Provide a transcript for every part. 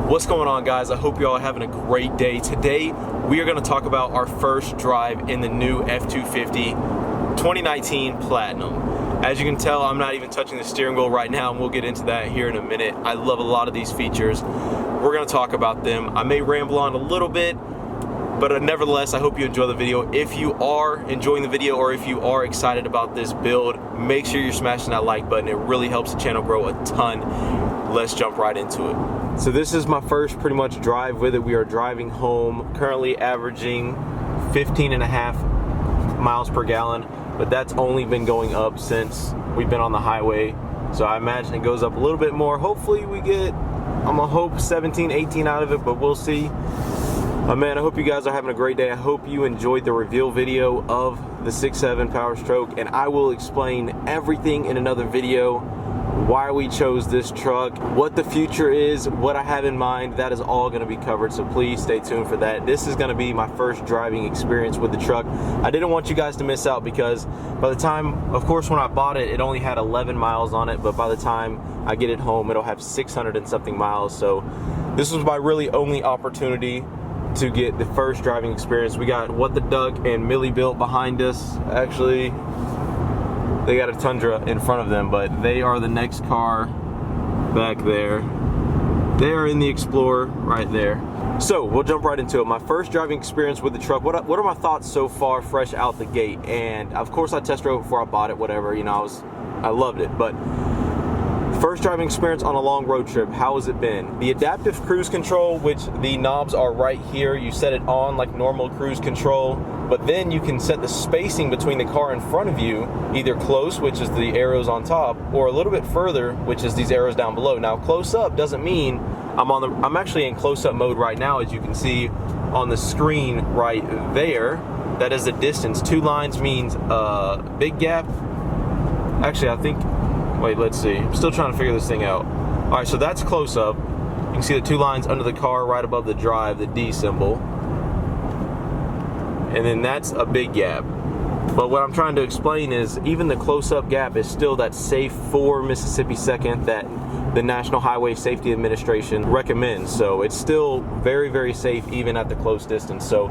What's going on, guys? I hope you all are having a great day. Today we are going to talk about our first drive in the new F-250 2019 Platinum. As you can tell, I'm not even touching the steering wheel right now, and we'll get into that here in a minute. I love a lot of these features. We're going to talk about them. I may ramble on a little bit, but nevertheless, I hope you enjoy the video. If you are enjoying the video or if you are excited about this build, make sure you're smashing that like button. It really helps the channel grow a ton. Let's jump right into it. So this is my first pretty much drive with it. We are driving home, currently averaging 15.5 miles per gallon, but that's only been going up since we've been on the highway. So I imagine it goes up a little bit more. Hopefully we get, I'm gonna hope 17, 18 out of it, but we'll see. Man, I hope you guys are having a great day. I hope you enjoyed the reveal video of the 6.7 Power Stroke, and I will explain everything in another video. Why we chose this truck, what the future is, what I have in mind, that is all going to be covered, so please stay tuned for that. This is going to be my first driving experience with the truck. I didn't want you guys to miss out because by the time, of course, when I bought it, it only had 11 miles on it, but by the time I get it home, it'll have 600 and something miles. So this was my really only opportunity to get the first driving experience. We got What the Duck and Millie built behind us. Actually, they got a Tundra in front of them, but they are the next car back there. They are in the Explorer right there. So we'll jump right into it. My first driving experience with the truck. What are my thoughts so far, fresh out the gate? And of course, I test drove it before I bought it. Whatever, you know, I loved it. But first driving experience on a long road trip, how has it been? The adaptive cruise control, which the knobs are right here. You set it on like normal cruise control, but then you can set the spacing between the car in front of you, either close, which is the arrows on top, or a little bit further, which is these arrows down below. Now, close up doesn't mean I'm actually in close up mode right now, as you can see on the screen right there. That is the distance. 2 lines means big gap. Actually, I think, wait, let's see. I'm still trying to figure this thing out. All right, so that's close up. You can see the 2 lines under the car right above the drive, the D symbol. And then that's a big gap. But what I'm trying to explain is even the close-up gap is still that safe 4 Mississippi second that the National Highway Safety Administration recommends. So it's still very, very safe even at the close distance. So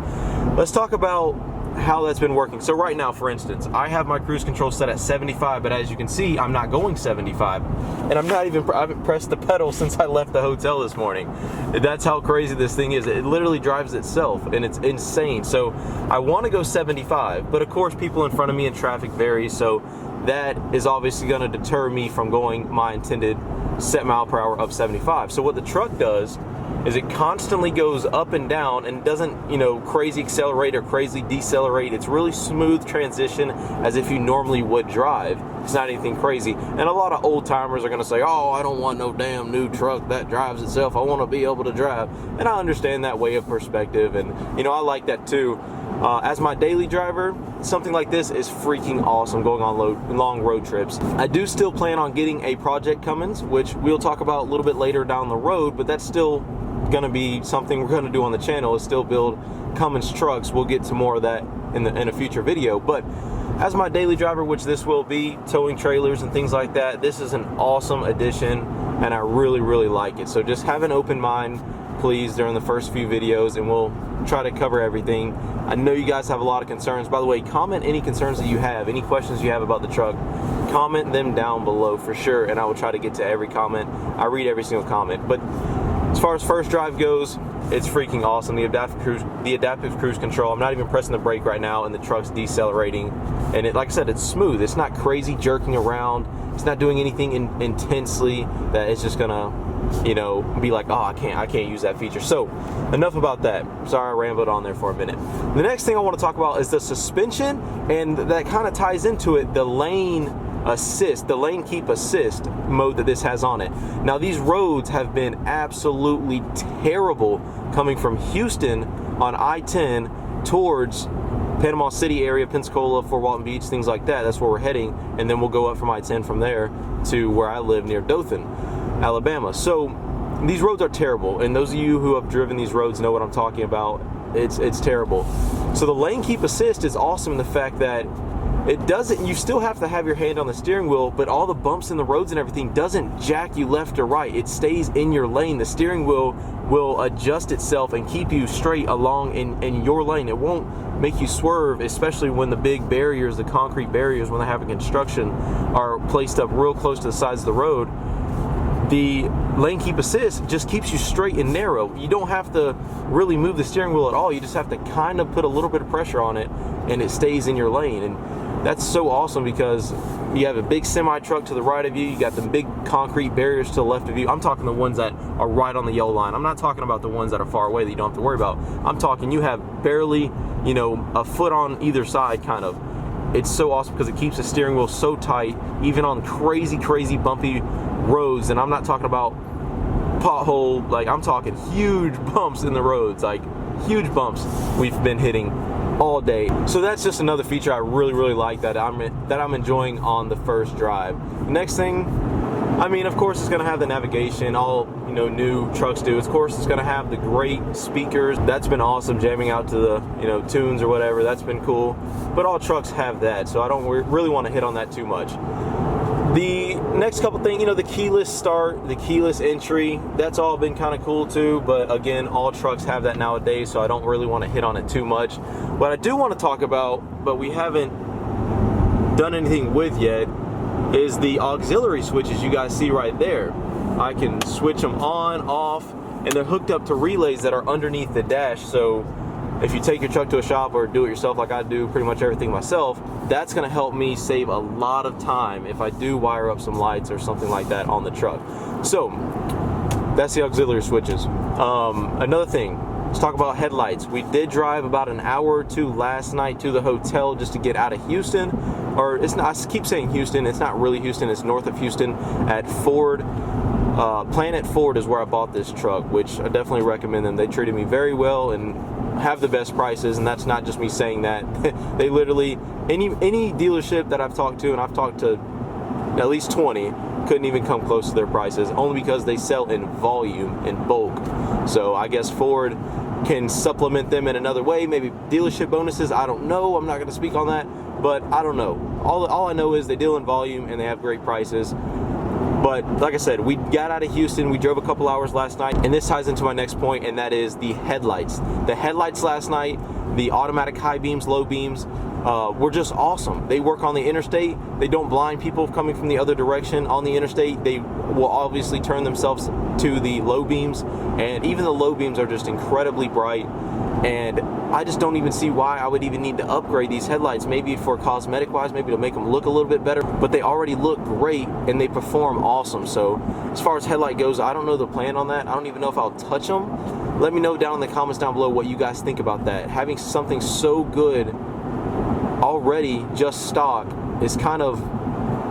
let's talk about how that's been working. So right now, for instance, I have my cruise control set at 75, but as you can see, I'm not going 75. And I haven't pressed the pedal since I left the hotel this morning. That's how crazy this thing is. It literally drives itself, and it's insane. So I want to go 75, but of course, people in front of me in traffic vary, so that is obviously going to deter me from going my intended set mile per hour of 75. So what the truck does is it constantly goes up and down and doesn't, you know, crazy accelerate or crazy decelerate. It's really smooth transition as if you normally would drive. It's not anything crazy. And a lot of old timers are gonna say, oh, I don't want no damn new truck that drives itself. I wanna be able to drive. And I understand that way of perspective, and you know, I like that too. As my daily driver, something like this is freaking awesome going on long road trips. I do still plan on getting a Project Cummins, which we'll talk about a little bit later down the road, but that's still gonna be something we're gonna do on the channel, is still build Cummins trucks. We'll get to more of that in a future video. But as my daily driver, which this will be, towing trailers and things like that, this is an awesome addition, and I really, really like it. So just have an open mind, please, during the first few videos, and we'll try to cover everything. I know you guys have a lot of concerns. By the way, comment any concerns that you have, any questions you have about the truck, comment them down below for sure, and I will try to get to every comment. I read every single comment. But as far as first drive goes, it's freaking awesome. The adaptive cruise control, I'm not even pressing the brake right now, and the truck's decelerating. And it, like I said, it's smooth. It's not crazy jerking around. It's not doing anything intensely that it's just gonna, you know, be like, oh, I can't use that feature. So enough about that. Sorry I rambled on there for a minute. The next thing I want to talk about is the suspension, and that kind of ties into it, the lane assist, the lane keep assist mode that this has on it. Now, these roads have been absolutely terrible coming from Houston on I-10 towards Panama City area, Pensacola, Fort Walton Beach, things like that. That's where we're heading, and then we'll go up from I-10 from there to where I live near Dothan, Alabama. So these roads are terrible, and those of you who have driven these roads know what I'm talking about. It's terrible. So the lane keep assist is awesome in the fact that it doesn't, you still have to have your hand on the steering wheel, but all the bumps in the roads and everything doesn't jack you left or right. It stays in your lane. The steering wheel will adjust itself and keep you straight along in your lane. It won't make you swerve, especially when the big barriers, the concrete barriers, when they have a construction, are placed up real close to the sides of the road. The lane keep assist just keeps you straight and narrow. You don't have to really move the steering wheel at all. You just have to kind of put a little bit of pressure on it and it stays in your lane. And that's so awesome because you have a big semi truck to the right of you. You got the big concrete barriers to the left of you. I'm talking the ones that are right on the yellow line. I'm not talking about the ones that are far away that you don't have to worry about. I'm talking you have barely, you know, a foot on either side kind of. It's so awesome because it keeps the steering wheel so tight, even on crazy, crazy bumpy roads. And I'm not talking about pothole, like I'm talking huge bumps in the roads, like huge bumps we've been hitting all day. So that's just another feature I really like that I'm enjoying on the first drive. Next thing, I mean, of course it's going to have the navigation, all, you know, new trucks do. Of course it's going to have the great speakers. That's been awesome, jamming out to the, you know, tunes or whatever. That's been cool. But all trucks have that, so I don't really want to hit on that too much. The next couple things, you know, the keyless start, the keyless entry, that's all been kind of cool too. But again, all trucks have that nowadays, so I don't really want to hit on it too much. What I do want to talk about, but we haven't done anything with yet, is the auxiliary switches you guys see right there. I can switch them on, off, and they're hooked up to relays that are underneath the dash. So if you take your truck to a shop or do it yourself, like I do pretty much everything myself, that's going to help me save a lot of time if I do wire up some lights or something like that on the truck. So that's the auxiliary switches. Another thing, let's talk about headlights. We did drive about an hour or two last night to the hotel just to get out of Houston. Or it's not, I keep saying Houston, it's not really Houston, it's north of Houston at Ford. Planet Ford is where I bought this truck, which I definitely recommend them. They treated me very well and have the best prices, and that's not just me saying that. They literally, any dealership that I've talked to, and I've talked to at least 20, couldn't even come close to their prices, only because they sell in volume, in bulk. So I guess Ford can supplement them in another way, maybe dealership bonuses, I don't know, I'm not going to speak on that, but I don't know. All I know is they deal in volume and they have great prices. But like I said, we got out of Houston, we drove a couple hours last night, and this ties into my next point, and that is the headlights. The headlights last night, the automatic high beams, low beams, were just awesome. They work on the interstate. They don't blind people coming from the other direction on the interstate. They will obviously turn themselves to the low beams, and even the low beams are just incredibly bright. And I just don't even see why I would even need to upgrade these headlights, maybe for cosmetic wise, maybe to make them look a little bit better, but they already look great and they perform awesome. So as far as headlight goes, I don't know the plan on that. I don't even know if I'll touch them. Let me know down in the comments down below what you guys think about that. Having something so good already just stock is kind of,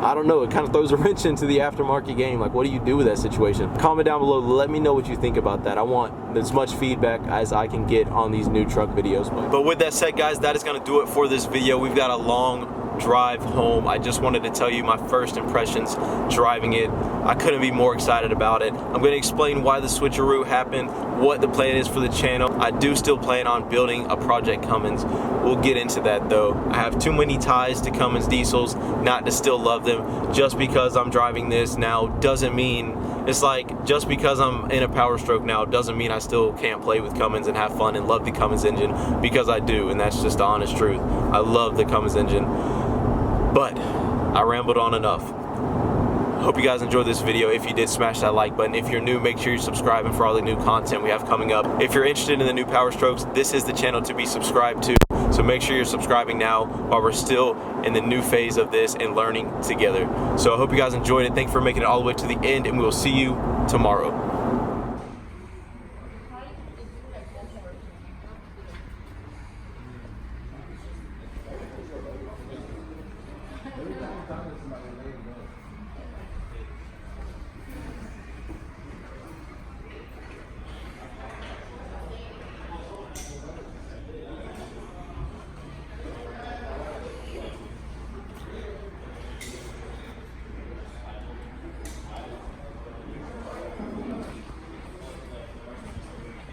I don't know, it kind of throws a wrench into the aftermarket game. Like, what do you do with that situation? Comment down below, let me know what you think about that. I want as much feedback as I can get on these new truck videos. But with that said, guys, that is going to do it for this video. We've got a long drive home. I just wanted to tell you my first impressions driving it. I couldn't be more excited about it. I'm going to explain why the switcheroo happened, what the plan is for the channel. I do still plan on building a Project Cummins. We'll get into that though. I have too many ties to Cummins diesels not to still love them. Just because I'm driving this now doesn't mean, it's like, just because I'm in a Power Stroke now doesn't mean I still can't play with Cummins and have fun and love the Cummins engine, because I do, and that's just the honest truth. I love the Cummins engine. But I rambled on enough. Hope you guys enjoyed this video. If you did, smash that like button. If you're new, make sure you're subscribing for all the new content we have coming up. If you're interested in the new Power Strokes, this is the channel to be subscribed to. So make sure you're subscribing now while we're still in the new phase of this and learning together. So I hope you guys enjoyed it. Thanks for making it all the way to the end, and we will see you tomorrow.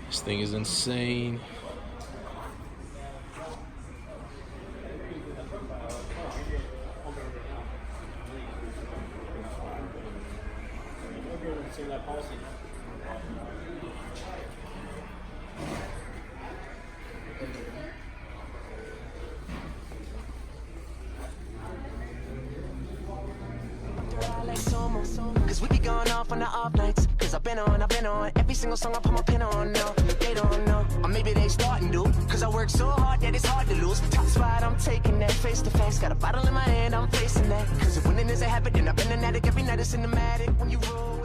This thing is insane. going off on the off nights. Cause I've been on every single song I put my pin on. No, they don't know, or maybe they starting to. Cause I work so hard that it's hard to lose. Top spot, I'm taking that face to face. Got a bottle in my hand, I'm facing that. Cause if winning is a habit, then I've been an addict every night, it's cinematic when you roll.